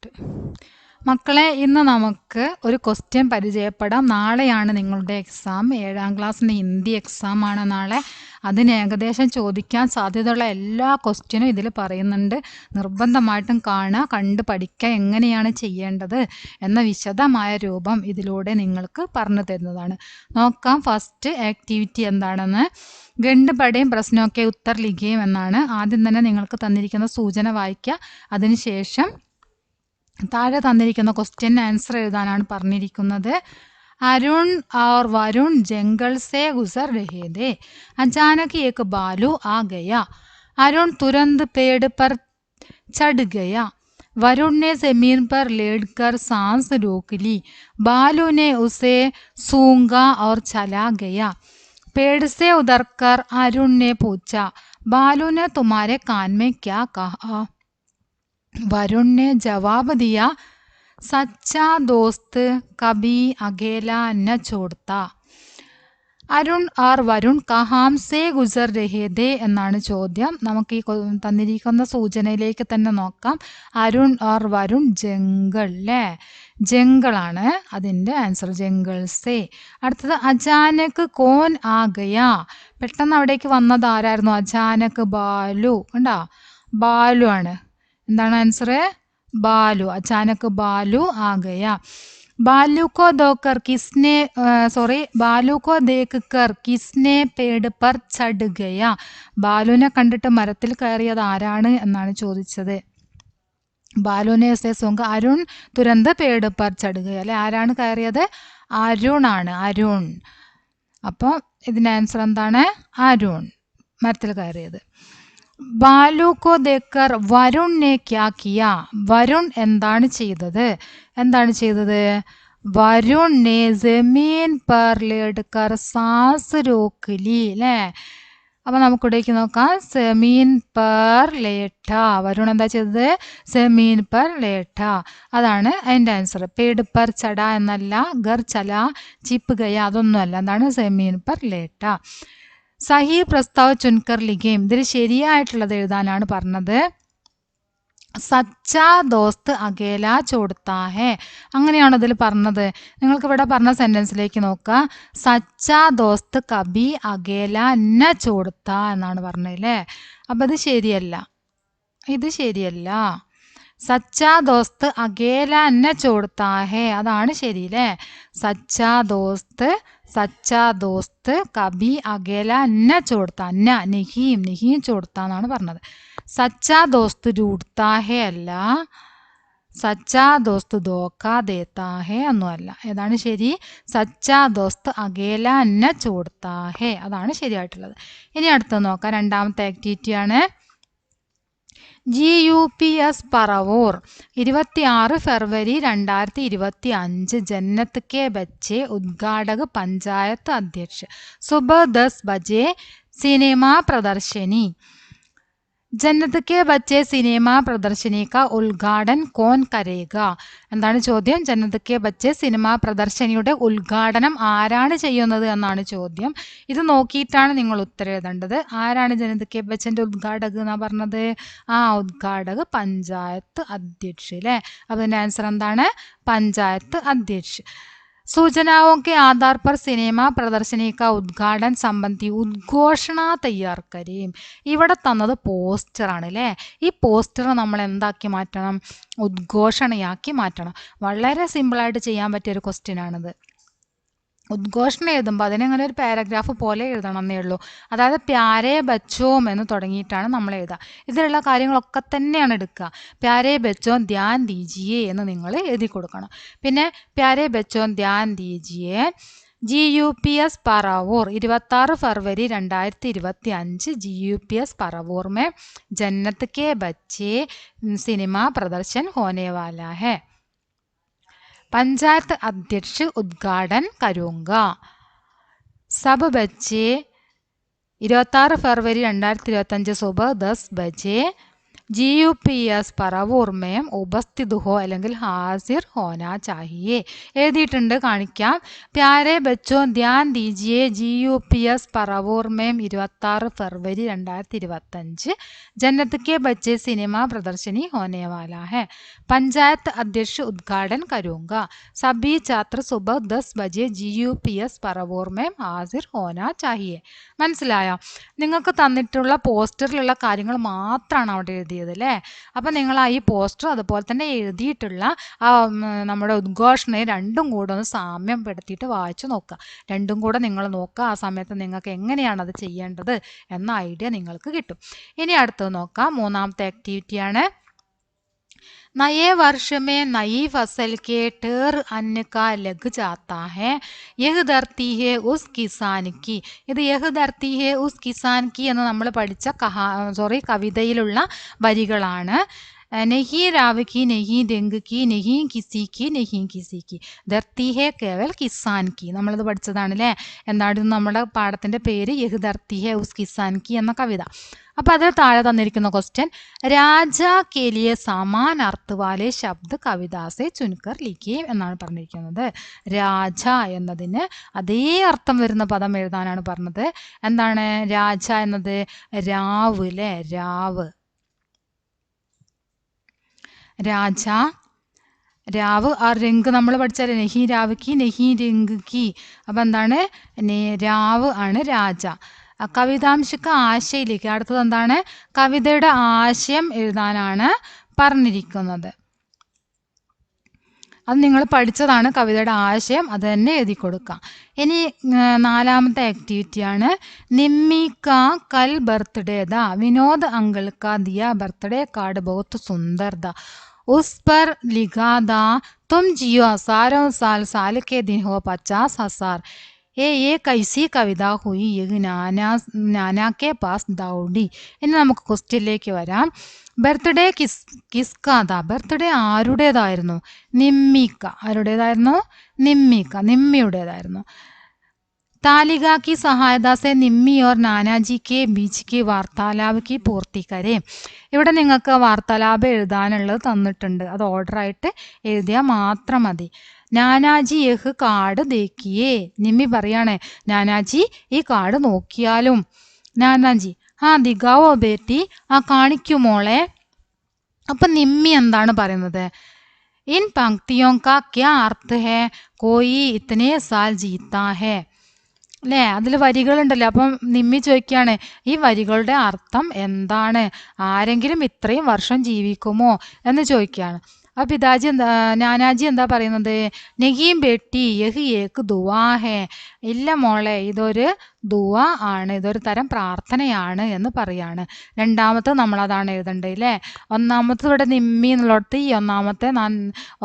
Start. മക്കളെ, ഇന്ന് നമുക്ക് ഒരു ക്വസ്റ്റ്യൻ പരിചയപ്പെടാം. നാളെയാണ് നിങ്ങളുടെ എക്സാം. 7ാം ക്ലാസ്സിൻ്റെ ഹിന്ദി എക്സാമാണ് നാളെ. അതിന് ഏകദേശം ചോദിക്കാൻ സാധ്യതയുള്ള എല്ലാ ക്വസ്റ്റ്യനും ഇതിൽ പറയുന്നുണ്ട്. നിർബന്ധമായിട്ടും കാണുക, കണ്ട് പഠിക്കുക, എങ്ങനെയാണ് ചെയ്യേണ്ടത് എന്ന വിശദമായ രൂപം ഇതിലൂടെ നിങ്ങൾക്ക് പറഞ്ഞു തരുന്നതാണ്. നോക്കാം ഫസ്റ്റ് ആക്ടിവിറ്റി എന്താണെന്ന്. ഗണ്ട് പഠയും പ്രശ്നമൊക്കെ ഉത്തർ ലിഖിയും എന്നാണ്. ആദ്യം തന്നെ നിങ്ങൾക്ക് തന്നിരിക്കുന്ന സൂചന വായിക്കുക. അതിനുശേഷം താഴെ തന്നിരിക്കുന്ന ക്വസ്റ്റ്യൻ ആൻസർ എഴുതാനാണ് പറഞ്ഞിരിക്കുന്നത്. अरुण और वरुण जंगल से गुजर रहे थे. अचानक एक भालू आ गया. अरुण तुरंत पेड़ पर चढ़ गया. वरुण ने जमीन पर लेटकर सांस रोक ली. भालू ने उसे सूंघा और चला गया. पेड़ से उतरकर अरुण ने पूछा, भालू ने तुम्हारे कान में क्या कहा? वरुण ने जवाब दिया, सच्चा दोस्त कभी अकेला न छोड़ता. അരുൺ ആർ വരുൺ കഹാം സേ ഗുസർ രഹേ എന്നാണ് ചോദ്യം. നമുക്ക് ഈ തന്നിരിക്കുന്ന സൂചനയിലേക്ക് തന്നെ നോക്കാം. അരുൺ ആർ വരുൺ ജംഗൾ അല്ലേ, ജംഗിളാണ് അതിൻ്റെ ആൻസർ, ജംഗിൾ സേ. അടുത്തത് അചാനക് കോൻ ആ ഗയാ. പെട്ടെന്ന് അവിടേക്ക് വന്നത് ആരായിരുന്നു? അചാനക് ബാലു. കണ്ടോ, ബാലു ആണ്. എന്താണ് ആൻസർ? ബാലു. അചാനക് ബാലു ആ ഗയാ. बालू को देखकर किसने पेड़ पर चढ़ गया. ബാലുവിനെ കണ്ടിട്ട് മരത്തിൽ കയറിയത് ആരാണ് എന്നാണ് ചോദിച്ചത്. ബാലുവിനെ സൂങ്ക അരുൺ തുരന്ത് പേട് പർ ചढ़ गया അല്ലെ, ആരാണ് കയറിയത്? അരുൺ ആണ്, അരുൺ. അപ്പോൾ ഇതിൻ്റെ ആൻസർ എന്താണ്? അരുൺ, മരത്തിൽ കയറിയത്. ബാലു കോ ദേക്കർ വരുൺ നെ ക്യാ കിയാ. വരുൺ എന്താണ് ചെയ്തത്? വരുൺ നെ ജമീൻ പർ ലേട്കർ സാസ് രോക്ക് ലി അല്ലേ. അപ്പം നമുക്കിവിടേക്ക് നോക്കാം. സെമീൻ പർ ലേട്ട. വരുൺ എന്താ ചെയ്തത്? സെമീൻ പർ ലേട്ട. അതാണ് അതിൻ്റെ ആൻസർ. പേട് പർ ചട എന്നല്ല, ഗർ ചല ചിപ്പ് ഗയ അതൊന്നുമല്ല. എന്താണ്? സെമീൻ പർ ലേട്ട. സഹി പ്രസ്താവ് ചുൻകർ ലിഖേം. ഇതിൽ ശരിയായിട്ടുള്ളത് എഴുതാനാണ് പറഞ്ഞത്. സച്ചാ ദോസ്ത് അകേല ചോടുത്താ ഹേ. അങ്ങനെയാണോ ഇതിൽ പറഞ്ഞത്? നിങ്ങൾക്ക് ഇവിടെ പറഞ്ഞ സെന്റൻസിലേക്ക് നോക്കുക. സച്ചാ ദോസ്ത് കബി അകേല ന ചോടുത്താ എന്നാണ് പറഞ്ഞത് അല്ലേ. അപ്പം ഇത് ശരിയല്ല, ഇത് ശരിയല്ല. സച്ചാ ദോസ്ത് അകേല ന ചോടുത്താ ഹേ, അതാണ് ശരി അല്ലേ. സച്ചാ ദോസ്ത് കബി അകേല ന ചോടുത്താ. നഹീം ചോടുത്താ എന്നാണ് പറഞ്ഞത്. സച്ചാ ദോസ്ത് രൂട്ത്താ ഹേ അല്ല, സച്ചാ ദോസ്ത് ധോക്കാ ദേത്താ ഹേ ഒന്നുമല്ല. ഏതാണ് ശരി? സച്ചാ ദോസ്ത് അകേല ന ചോടുത്താ ഹേ, അതാണ് ശരിയായിട്ടുള്ളത്. ഇനി അടുത്ത് നോക്കാം. രണ്ടാമത്തെ ആക്ടിവിറ്റിയാണ്. GUPS പറവൂർ 26 ഫെബ്രുവരി 2025 ജന്നത്ത് കെ ബच्चे ഉദ്ഘാടക പഞ്ചായത്ത് അധ്യക്ഷ സുബഹ 10 बजे സിനിമ പ്രദർശനി. ജന്നത്ത് കെ ബच्चे സിനിമ പ്രദർശനി കാ ഉദ്ഘാടൻ കോൻ കരേഗ. എന്താണ് ചോദ്യം? ജന്നത്ത് കെ ബच्चे സിനിമ പ്രദർശനിയുടെ ഉദ്ഘാടനം ആരാണ് ചെയ്യുന്നത് എന്നാണ് ചോദ്യം. ഇത് നോക്കിയിട്ടാണ് നിങ്ങൾ ഉത്തരം എഴുതേണ്ടത്. ആരാണ് ജന്നത്ത് കെ ബच्चेന്റെ ഉദ്ഘാടക് എന്നാ പറഞ്ഞത്? ഉദ്ഘാടക പഞ്ചായത്ത് അധ്യക്ഷ അല്ലേ. അപ്പോൾ ഇതിൻ്റെ ആൻസർ എന്താണ്? പഞ്ചായത്ത് അധ്യക്ഷ. सूचनाओं के आधार पर सिनेमा प्रदर्शनी का उद्घाटन संबंधी ഉദ്ഘോഷണ തയ്യാർ കരീം. ഇവിടെ തന്നത് പോസ്റ്ററാണ് അല്ലേ. ഈ പോസ്റ്റർ നമ്മൾ എന്താക്കി മാറ്റണം? ഉദ്ഘോഷണയാക്കി മാറ്റണം. വളരെ സിമ്പിളായിട്ട് ചെയ്യാൻ പറ്റിയൊരു ക്വസ്റ്റ്യൻ ആണിത്. ഉദ്ഘോഷണം എഴുതുമ്പോൾ അതിനങ്ങനെ ഒരു പാരഗ്രാഫ് പോലെ എഴുതണം എന്നേ ഉള്ളൂ. അതായത് പ്യാരേ ബച്ചോം എന്ന് തുടങ്ങിയിട്ടാണ് നമ്മൾ എഴുതുക. ഇതിലുള്ള കാര്യങ്ങളൊക്കെ തന്നെയാണ് എടുക്കുക. പ്യാരേ ബച്ചോം ധ്യാൻ ദീജിയേ എന്ന് നിങ്ങൾ എഴുതി കൊടുക്കണം. പിന്നെ പ്യാരേ ബച്ചോം ധ്യാൻ ദീജിയേ GUPS പറവൂർ 26 फरवरी 2025 GUPS പറവൂർ में जन्नत के बच्चे सिनेमा प्रदर्शन होने वाला है. पंचायत अध्यक्ष उद्घाटन करूंगा. सब बच्चे 26 फरवरी 2025 सुबह 10 बजे GUPS പറവൂർമയും ഉപസ്ഥിത് ഹോ അല്ലെങ്കിൽ ഹാസിർ ഹോനാ ചാഹിയെ. എഴുതിയിട്ടുണ്ട്, കാണിക്കാം. പ്യാരെ ബച്ചോ ധ്യാൻ ദീജിയെ GUPS പറവൂർമയും 26 ഫെബ്രുവരി 2025 जन्नत के बच्चे सिनेमा प्रदर्शनी होने वाला है. पंचायत अध्यक्ष उद्घाटन करूंगा. सभी छात्र सुबह 10 बजे GUPS പറവൂർ में हाजिर होना चाहिए. മനസ്സിലായോ? നിങ്ങൾക്ക് തന്നിട്ടുള്ള പോസ്റ്ററിലുള്ള കാര്യങ്ങൾ മാത്രമാണ് അവിടെ എഴുതിയത് അല്ലേ? അപ്പം നിങ്ങൾ ഈ പോസ്റ്റർ അതുപോലെ തന്നെ എഴുതിയിട്ടുള്ള നമ്മുടെ ഉദ്ഘോഷണയെ രണ്ടും കൂടെ ഒന്ന് സാമ്യപ്പെടുത്തിയിട്ട് വായിച്ചു നോക്കുക. രണ്ടും കൂടെ നിങ്ങൾ നോക്കുക. ആ സമയത്ത് നിങ്ങൾക്ക് എങ്ങനെയാണ് അത് ചെയ്യേണ്ടത് എന്ന ഐഡിയ നിങ്ങൾക്ക് കിട്ടും. ഇനി അടുത്തത് നോക്കാം. മൂന്നാമത്തെ ആക്ടിവിറ്റിയാണ്. नए वर्ष में नई फसल के ढेर अन्न का लग जाता है. यह धरती है उस किसान की. ഇത് യഹ് ധർത്തി ഹെ ഉസ് കിസാൻ കി എന്ന് നമ്മൾ പഠിച്ച കവിതയിലുള്ള വരികളാണ്. നെഹി രാവ് കി നെഹി രംഗ് കി നെഹി കിസി കി ധർത്തി ഹെ കേവൽ കിസാൻ കി. നമ്മളത് പഠിച്ചതാണ് അല്ലേ? എന്തായിരുന്നു നമ്മുടെ പാഠത്തിന്റെ പേര്? യഹ് ധർത്തി ഹെ ഉസ് കിസാൻ കി എന്ന കവിത. അപ്പൊ അതിൽ താഴെ തന്നിരിക്കുന്ന ക്വസ്റ്റ്യൻ, രാജ കെ ലിയെ സമാൻ അർത്ഥ വാലെ ശബ്ദ കവിതാസെ ചുൻകർ ലിഖിയെ എന്നാണ് പറഞ്ഞിരിക്കുന്നത്. രാജ എന്നതിന് അതേ അർത്ഥം വരുന്ന പദം എഴുതാനാണ് പറഞ്ഞത്. എന്താണ് രാജ എന്നത്? രാവ് അല്ലേ? രാവ്. രാജ, രാവ്. ആ രംഗ് നമ്മൾ പഠിച്ചാൽ നെഹി രാവ് കി നെഹി രംഗ് കി. അപ്പം എന്താണ്? രാവ് ആണ് രാജ. കവിതാംശക്ക് ആശയിലേക്ക്. അടുത്തത് എന്താണ്? കവിതയുടെ ആശയം എഴുതാനാണ് പറഞ്ഞിരിക്കുന്നത്. അത് നിങ്ങൾ പഠിച്ചതാണ്, കവിതയുടെ ആശയം. അത് തന്നെ എഴുതി കൊടുക്കാം. ഇനി നാലാമത്തെ ആക്ടിവിറ്റിയാണ്. നിമ്മി കാ കൽ ബർത്ത്ഡേ ദ. വിനോദ് അങ്കിൾ കാ ദിയ ബർത്ത്ഡേ കാർഡ് ബഹുത് സുന്ദർ ദ. उस पर लिखा था तुम जियो हजारों साल, साल के दिन हो 50,000. ये कैसी कविता हुई? ये नाना के पास दौड़ी. ഇനി നമുക്ക് ക്വസ്റ്റ്യനിലേക്ക് വരാം. ബർത്ത്ഡേ കിസ്കാ ദാ. ബർത്ത്ഡേ ആരുടേതായിരുന്നു? നിമ്മിക്ക. ആരുടേതായിരുന്നു? നിമ്മിക്ക, നിമ്മിയുടേതായിരുന്നു. तालिका की सहायता से निम्मी और नानाजी के बीच की वार्तालाप की पूर्ति करें. ഇവിടെ നിങ്ങൾക്ക് വാർത്താലാപം എഴുതാനുള്ളത് തന്നിട്ടുണ്ട്. അത് ഓർഡറായിട്ട് എഴുതിയാൽ മാത്രം മതി. നാനാജി യഹ് കാർഡ് ദേക്കിയേ. നിമ്മി പറയാണ്, നാനാജി ഈ കാർഡ് നോക്കിയാലും. നാനാജി ഹാ ദിഗാവോ ബേട്ടി. ആ കാണിക്കുമോളെ. അപ്പം നിമ്മി എന്താണ് പറയുന്നത്? ഇൻ പങ്ക്തിയോ കാ ക്യാ അർത്ഥ ഹേ? കോയി ഇത്തനെ സാൽ ജീത്താ ഹേ. അല്ലേ? അതിൽ വരികളുണ്ടല്ലോ. അപ്പം നിമ്മി ചോദിക്കുകയാണ്, ഈ വരികളുടെ അർത്ഥം എന്താണ്? ആരെങ്കിലും ഇത്രയും വർഷം ജീവിക്കുമോ എന്ന് ചോദിക്കുകയാണ്. അപ്പം പിതാജി നാനാജി എന്താ പറയുന്നത്? നെഹീം ബേട്ടി യഹ് ഏക്ക് ദുവാ ഹേ. ഇല്ല മോളെ, ഇതൊരു ദുവാ ആണ്, ഇതൊരു തരം പ്രാർത്ഥനയാണ് എന്ന് പറയാണ്. രണ്ടാമത്തെ നമ്മളതാണ് എഴുതേണ്ടത് അല്ലേ? ഒന്നാമത്തെ ഇവിടെ നിമ്മി എന്നുള്ളിടത്ത് ഈ ഒന്നാമത്തെ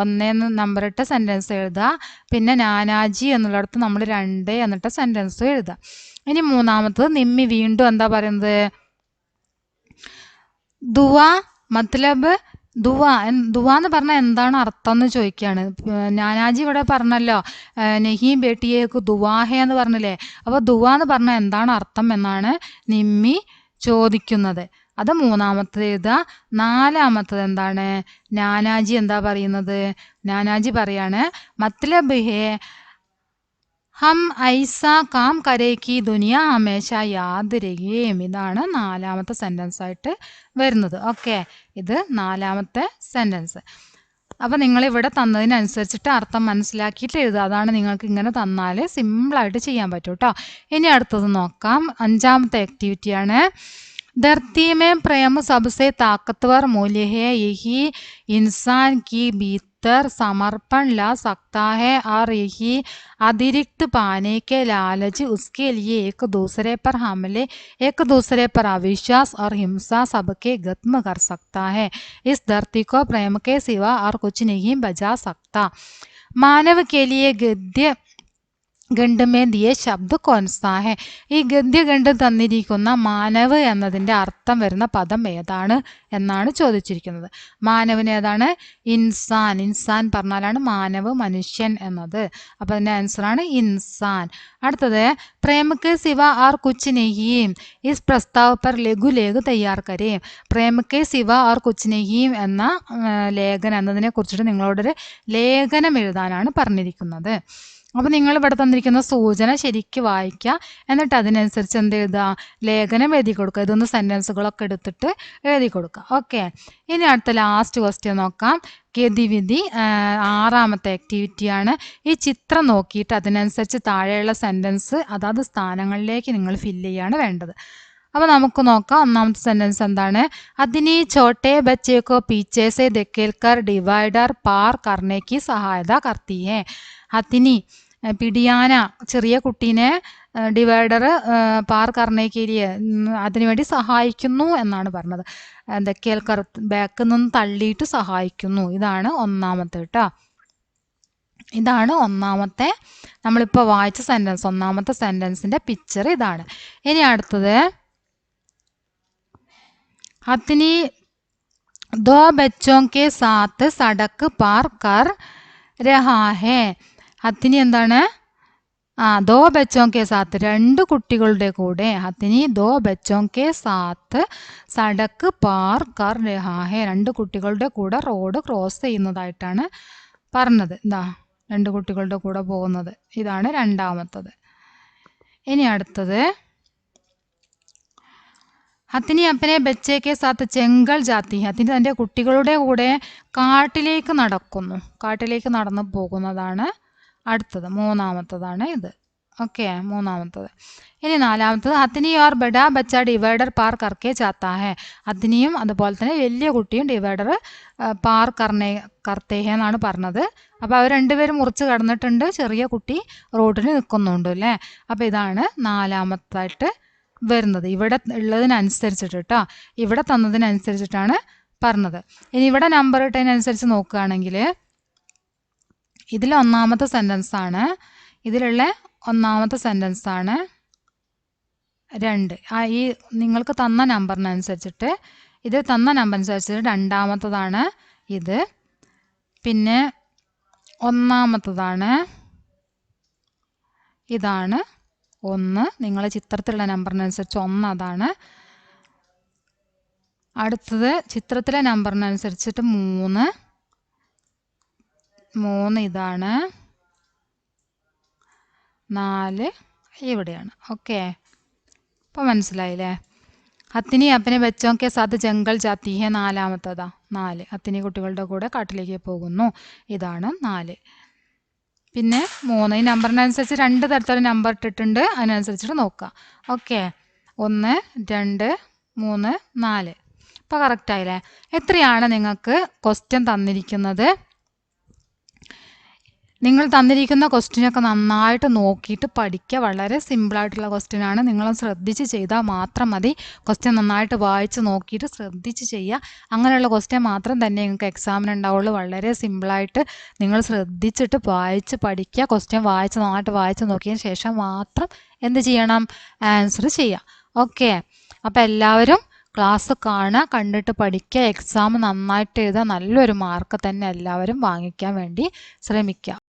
ഒന്നേന്ന് നമ്പറിട്ട സെൻറ്റൻസ് എഴുതുക. പിന്നെ നാനാജി എന്നുള്ളിടത്ത് നമ്മൾ 2 എന്നിട്ട് സെൻറ്റൻസ് എഴുതുക. ഇനി മൂന്നാമത്തത് നിമ്മി വീണ്ടും എന്താ പറയുന്നത്? ദുവാ മത്ലബ് ദുവാ. ദുവാ എന്ന് പറഞ്ഞാൽ എന്താണ് അർത്ഥം എന്ന് ചോദിക്കുകയാണ്. നാനാജി ഇവിടെ പറഞ്ഞല്ലോ നെഹീം ബേട്ടിയേക്ക് ദുവാഹേ എന്ന് പറഞ്ഞില്ലേ? അപ്പോൾ ദുവാ എന്ന് പറഞ്ഞാൽ എന്താണ് അർത്ഥം എന്നാണ് നിമ്മി ചോദിക്കുന്നത്. അത് മൂന്നാമത്തത് എഴുതുക. നാലാമത്തത് എന്താണ്? നാനാജി എന്താ പറയുന്നത്? നാനാജി പറയാണ് മത്ലബ് ഹേ ഹം ഐസാ കാം കരേ കി ദുനിയ ഹമേശ യാദ് രഹേം. ഇതാണ് നാലാമത്തെ സെൻറ്റൻസ് ആയിട്ട് വരുന്നത്. ഓക്കെ, ഇത് നാലാമത്തെ സെൻറ്റൻസ്. അപ്പം നിങ്ങളിവിടെ തന്നതിനനുസരിച്ചിട്ട് അർത്ഥം മനസ്സിലാക്കിയിട്ട് എഴുതുക. അതാണ് നിങ്ങൾക്ക് ഇങ്ങനെ തന്നാൽ സിമ്പിളായിട്ട് ചെയ്യാൻ പറ്റും കേട്ടോ. ഇനി അടുത്തത് നോക്കാം. അഞ്ചാമത്തെ ആക്ടിവിറ്റിയാണ്. धरती में प्रेम सबसे ताकतवर मूल्य है. यही इंसान की भीतर समर्पण ला सकता है और यही अतिरिक्त पाने के लालच उसके लिए एक दूसरे पर हमले, एक दूसरे पर अविश्वास और हिंसा सबके खत्म कर सकता है. इस धरती को प्रेम के सिवा और कुछ नहीं बचा सकता. मानव के लिए गद्य ഖണ്ഡ് മേ ദിയെ ശബ്ദ കോൻസാ ഹെ. ഈ ഗദ്യഖണ്ഡ് തന്നിരിക്കുന്ന മാനവ് എന്നതിൻ്റെ അർത്ഥം വരുന്ന പദം ഏതാണ് എന്നാണ് ചോദിച്ചിരിക്കുന്നത്. മാനവിന് ഏതാണ്? ഇൻസാൻ. ഇൻസാൻ പറഞ്ഞാലാണ് മാനവ്, മനുഷ്യൻ എന്നത്. അപ്പോൾ അതിൻ്റെ ആൻസറാണ് ഇൻസാൻ. അടുത്തത് പ്രേമക്ക് സിവ ആർ കുച്ച് നെഹീം ഇസ് പ്രസ്താവ് പർ ലഘു ലേഖ് തയ്യാർ കരേം. പ്രേമക്ക് സിവ ആർ കുച്ച് നെഹീം എന്ന ലേഖനം എന്നതിനെ കുറിച്ചിട്ട് നിങ്ങളോടൊരു ലേഖനം എഴുതാനാണ് പറഞ്ഞിരിക്കുന്നത്. അപ്പോൾ നിങ്ങൾ ഇവിടെ തന്നിരിക്കുന്ന സൂചന ശരിക്കും വായിക്കുക, എന്നിട്ട് അതിനനുസരിച്ച് എന്ത് എഴുതുക? ലേഖനം എഴുതി കൊടുക്കുക. ഇതൊന്ന് സെൻറ്റൻസുകളൊക്കെ എടുത്തിട്ട് എഴുതി കൊടുക്കുക. ഓക്കെ, ഇനി അടുത്ത ലാസ്റ്റ് ക്വസ്റ്റ്യൻ നോക്കാം. ഗതിവിധി 6ാമത്തെ ആക്ടിവിറ്റിയാണ്. ഈ ചിത്രം നോക്കിയിട്ട് അതിനനുസരിച്ച് താഴെയുള്ള സെൻറ്റൻസ് അതാത് സ്ഥാനങ്ങളിലേക്ക് നിങ്ങൾ ഫില്ല് ചെയ്യാണ് വേണ്ടത്. അപ്പോൾ നമുക്ക് നോക്കാം. ഒന്നാമത്തെ സെൻറ്റൻസ് എന്താണ്? അതിനി ചോട്ടെ ബച്ചേക്കോ പീച്ചേ സെ ധക്കേൽക്കർ ഡിവൈഡർ പാർ കർനെ കി സഹായത കർത്തി ഹെ. ഹത്തിനി പിടിയാന ചെറിയ കുട്ടീനെ ഡിവൈഡർ പാർ കർണേക്കേരിയ അതിനുവേണ്ടി സഹായിക്കുന്നു എന്നാണ് പറഞ്ഞത്. ധക്കേൽക്കർ ബാക്കിൽ നിന്ന് തള്ളിയിട്ട് സഹായിക്കുന്നു. ഇതാണ് ഒന്നാമത്തെ കേട്ടോ. ഇതാണ് ഒന്നാമത്തെ നമ്മളിപ്പോൾ വായിച്ച സെൻറ്റൻസ്. ഒന്നാമത്തെ സെൻറ്റൻസിൻ്റെ പിക്ചർ ഇതാണ്. ഇനി അടുത്തത് हथिनी दो बच्चों के साथ सड़क पार कर रहा है. हथिनी എന്താണ്? दो बच्चों के साथ രണ്ട് കുട്ടികളുടെ കൂടെ. हथिनी दो बच्चों के साथ सड़क पार कर रहा है. രണ്ട് കുട്ടികളുടെ കൂടെ റോഡ് ക്രോസ് ചെയ്യുന്നതായിട്ടാണ് പറഞ്ഞത്. എന്താ രണ്ട് കുട്ടികളുടെ കൂടെ പോകുന്നത്. ഇതാണ് രണ്ടാമത്തത്. ഇനി അടുത്തത് ഹത്തിനി അപ്പനെ ബച്ചേക്കെ സാത്ത് ചെങ്കൽ ജാത്തി. ഹത്തിനി തൻ്റെ കുട്ടികളുടെ കൂടെ കാട്ടിലേക്ക് നടക്കുന്നു. കാട്ടിലേക്ക് നടന്നു പോകുന്നതാണ് അടുത്തത്. മൂന്നാമത്തതാണ് ഇത്. ഓക്കെ, മൂന്നാമത്തത്. ഇനി നാലാമത്തത് ഹത്തിനി ഓർ ബഡാ ബച്ച ഡിവൈഡർ പാർ കർക്കെ ചാത്താ ഹെ. ഹത്തിനിയും അതുപോലെ തന്നെ വലിയ കുട്ടിയും ഡിവൈഡർ പാർ കർത്തേ ഹെ എന്നാണ് പറഞ്ഞത്. അപ്പോൾ അവർ രണ്ടുപേരും മുറിച്ച് കടന്നിട്ടുണ്ട്. ചെറിയ കുട്ടി റോഡിൽ നിൽക്കുന്നുണ്ട് അല്ലേ. അപ്പോൾ ഇതാണ് നാലാമത്തായിട്ട് വരുന്നത്. ഇവിടെ ഉള്ളതിനനുസരിച്ചിട്ട് കേട്ടോ, ഇവിടെ തന്നതിനനുസരിച്ചിട്ടാണ് പറഞ്ഞത്. ഇനി ഇവിടെ നമ്പർ ഇട്ടതിനനുസരിച്ച് നോക്കുകയാണെങ്കിൽ ഇതിൽ ഒന്നാമത്തെ സെൻറ്റൻസ് ആണ്. ഇതിലുള്ള ഒന്നാമത്തെ സെൻറ്റൻസ് ആണ് 2. ഈ നിങ്ങൾക്ക് തന്ന നമ്പറിനനുസരിച്ചിട്ട് ഇത് തന്ന നമ്പർ അനുസരിച്ചിട്ട് രണ്ടാമത്തതാണ് ഇത്. പിന്നെ ഒന്നാമത്തതാണ് ഇതാണ് 1. നിങ്ങളെ ചിത്രത്തിലുള്ള നമ്പറിനനുസരിച്ച് 1 അതാണ്. അടുത്തത് ചിത്രത്തിലെ നമ്പറിനനുസരിച്ചിട്ട് 3 ഇതാണ്. 4 ഇവിടെയാണ്. ഓക്കെ, അപ്പോൾ മനസ്സിലായില്ലേ? ഹത്തിനി അപ്പനെ ബച്ചോക്കെ സാത്ത് ജംഗൽ ജാത്തി ഹെ നാലാമത്തതാ 4. ഹത്തിനി കുട്ടികളുടെ കൂടെ കാട്ടിലേക്ക് പോകുന്നു. ഇതാണ് 4. പിന്നെ 3 ഈ നമ്പറിനനുസരിച്ച് 2 തരത്തിലുള്ള നമ്പർ ഇട്ടിട്ടുണ്ട്. അതിനനുസരിച്ചിട്ട് നോക്കുക. ഓക്കെ, 1 2 3 4. ഇപ്പോൾ കറക്റ്റായില്ലേ? എത്രയാണ് നിങ്ങൾക്ക് ക്വസ്റ്റ്യൻ തന്നിരിക്കുന്നത്? നിങ്ങൾ തന്നിരിക്കുന്ന ക്വസ്റ്റ്യനൊക്കെ നന്നായിട്ട് നോക്കിയിട്ട് പഠിക്കുക. വളരെ സിമ്പിളായിട്ടുള്ള ക്വസ്റ്റ്യനാണ്. നിങ്ങളൊന്ന് ശ്രദ്ധിച്ച് ചെയ്താൽ മാത്രം മതി. ക്വസ്റ്റ്യൻ നന്നായിട്ട് വായിച്ച് നോക്കിയിട്ട് ശ്രദ്ധിച്ച് ചെയ്യുക. അങ്ങനെയുള്ള ക്വസ്റ്റ്യൻ മാത്രം തന്നെ നിങ്ങൾക്ക് എക്സാമിന് ഉണ്ടാവുള്ളൂ. വളരെ സിമ്പിളായിട്ട് നിങ്ങൾ ശ്രദ്ധിച്ചിട്ട് വായിച്ച് പഠിക്കുക. ക്വസ്റ്റ്യൻ നന്നായിട്ട് വായിച്ച് നോക്കിയതിന് ശേഷം മാത്രം എന്ത് ചെയ്യണം? ആൻസർ ചെയ്യുക. ഓക്കെ, അപ്പോൾ എല്ലാവരും ക്ലാസ് കാണുക, കണ്ടിട്ട് പഠിക്കുക. എക്സാം നന്നായിട്ട് എഴുതുക. നല്ലൊരു മാർക്ക് തന്നെ എല്ലാവരും വാങ്ങിക്കാൻ വേണ്ടി ശ്രമിക്കുക.